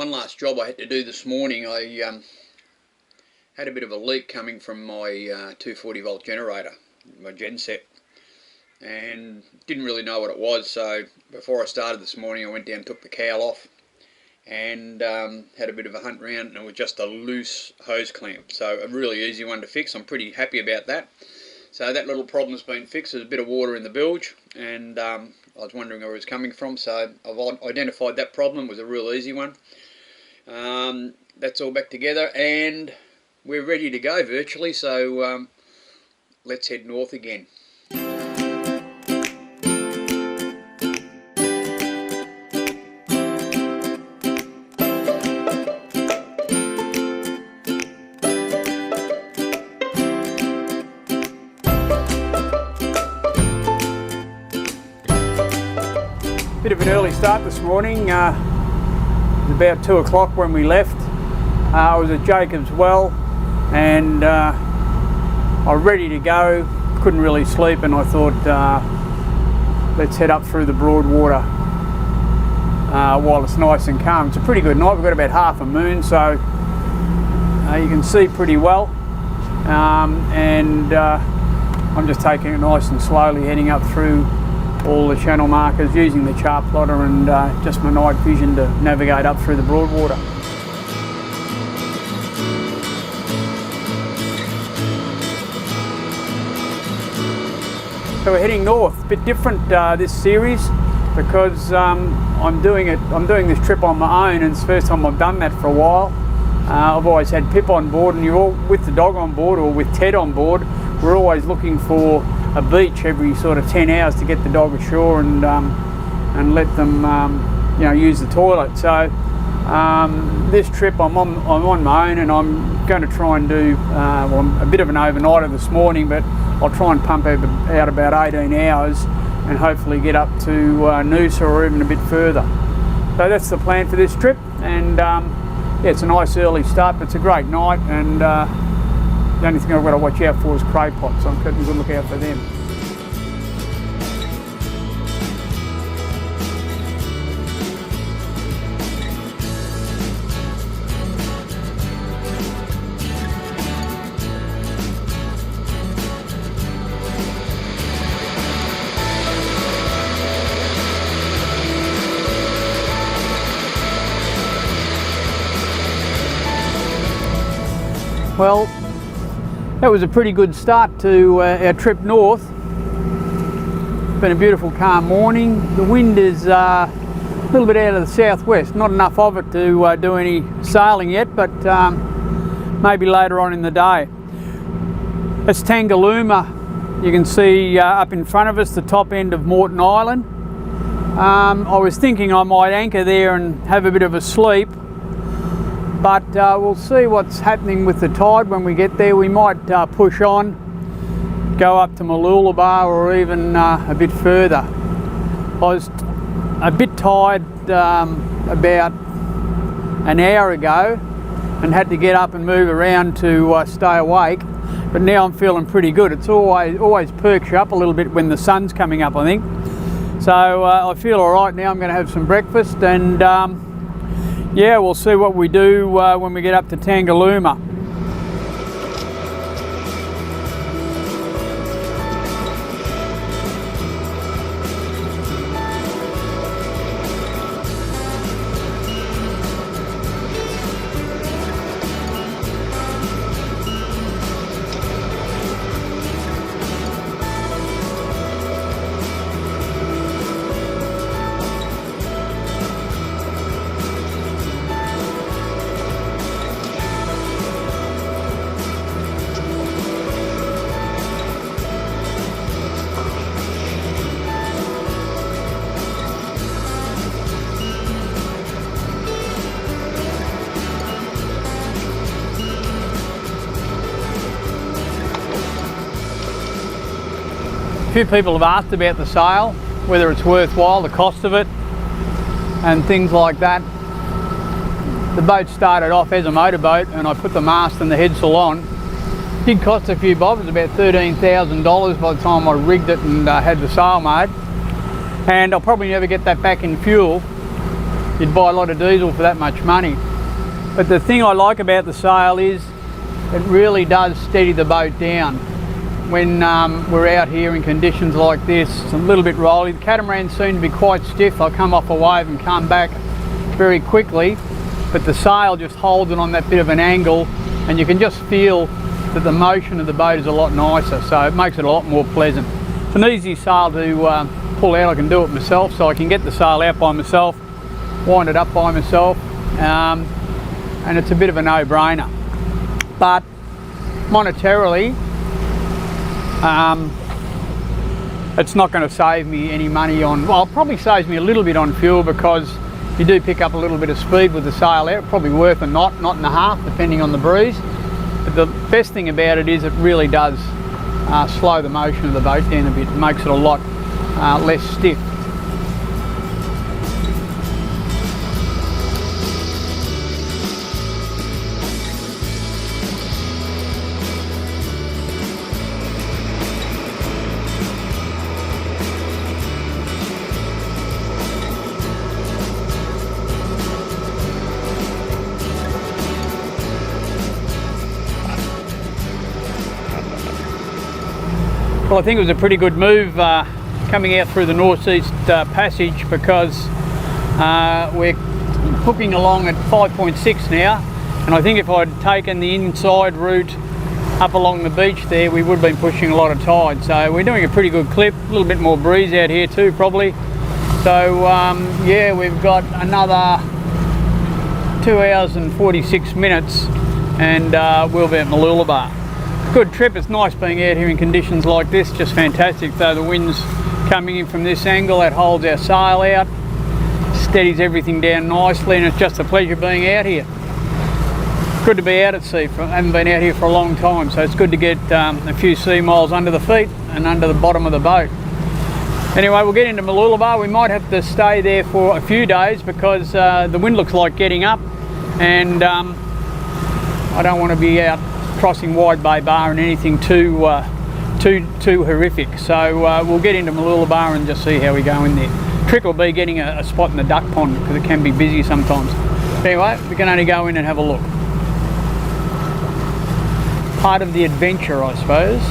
One last job I had to do this morning. I had a bit of a leak coming from my 240 volt generator, my genset, and didn't really know what it was. So before I started this morning, I went down and took the cowl off and had a bit of a hunt around, and it was just a loose hose clamp. So a really easy one to fix. I'm pretty happy about that. So that little problem's been fixed. There's a bit of water in the bilge, and I was wondering where it was coming from. So I've identified that problem. It was a real easy one. That's all back together, and we're ready to go virtually. So let's head north again. Bit of an early start this morning. It was about 2 o'clock when we left. I was at Jacob's Well, and I was ready to go. Couldn't really sleep, and I thought let's head up through the Broadwater while it's nice and calm. It's a pretty good night. We've got about half a moon, so you can see pretty well. And I'm just taking it nice and slowly, heading up through all the channel markers, using the chart plotter and just my night vision to navigate up through the Broadwater. So we're heading north. A bit different this series because I'm doing this trip on my own, and it's the first time I've done that for a while. I've always had Pip on board, and you're all with the dog on board or with Ted on board. We're always looking for a beach every sort of 10 hours to get the dog ashore and let them use the toilet. So this trip I'm on my own, and I'm going to try and do a bit of an overnighter this morning, but I'll try and pump out about 18 hours and hopefully get up to Noosa or even a bit further. So that's the plan for this trip, and yeah, it's a nice early start, but it's a great night, and the only thing I've got to watch out for is cray pots, so I'm keeping a good look out for them. Well, that was a pretty good start to our trip north. It's been a beautiful calm morning. The wind is a little bit out of the southwest, not enough of it to do any sailing yet, but maybe later on in the day. That's Tangalooma. You can see up in front of us the top end of Moreton Island. I was thinking I might anchor there and have a bit of a sleep, but we'll see what's happening with the tide when we get there. We might push on, go up to Mooloolaba or even a bit further. I was a bit tired about an hour ago and had to get up and move around to stay awake, but now I'm feeling pretty good. It's always perks you up a little bit when the sun's coming up, I think. So I feel all right now. I'm going to have some breakfast, and yeah, we'll see what we do when we get up to Tangalooma. A few people have asked about the sail, whether it's worthwhile, the cost of it and things like that. The boat started off as a motorboat, and I put the mast and the headsail on. It did cost a few bob. It was about $13,000 by the time I rigged it and had the sail made. And I'll probably never get that back in fuel. you'd buy a lot of diesel for that much money. But the thing I like about the sail is it really does steady the boat down. When we're out here in conditions like this, it's a little bit rolly. The catamarans seem to be quite stiff. They'll come off a wave and come back very quickly, but the sail just holds it on that bit of an angle, and you can just feel that the motion of the boat is a lot nicer, so it makes it a lot more pleasant. It's an easy sail to pull out. I can do it myself, so I can get the sail out by myself, wind it up by myself, and it's a bit of a no-brainer. But monetarily, it's not going to save me any money on, well, it probably saves me a little bit on fuel, because you do pick up a little bit of speed with the sail out, probably worth a knot and a half, depending on the breeze. But the best thing about it is it really does slow the motion of the boat down a bit. It makes it a lot less stiff. Well, I think it was a pretty good move coming out through the northeast passage, because we're hooking along at 5.6 now, and I think if I'd taken the inside route up along the beach there, we would have been pushing a lot of tide. So we're doing a pretty good clip, a little bit more breeze out here too probably. So yeah, we've got another 2 hours and 46 minutes and we'll be at Mooloolaba. Good trip. It's nice being out here in conditions like this, just fantastic. Though the wind's coming in from this angle, that holds our sail out, steadies everything down nicely, and it's just a pleasure being out here. Good to be out at sea. I haven't been out here for a long time, so it's good to get a few sea miles under the feet and under the bottom of the boat. Anyway, we'll get into Mooloolaba. We might have to stay there for a few days because the wind looks like getting up, and I don't want to be out crossing Wide Bay Bar and anything too horrific. So we'll get into Mooloolaba and just see how we go in there. Trick will be getting a spot in the duck pond because it can be busy sometimes. Anyway, we can only go in and have a look. Part of the adventure, I suppose.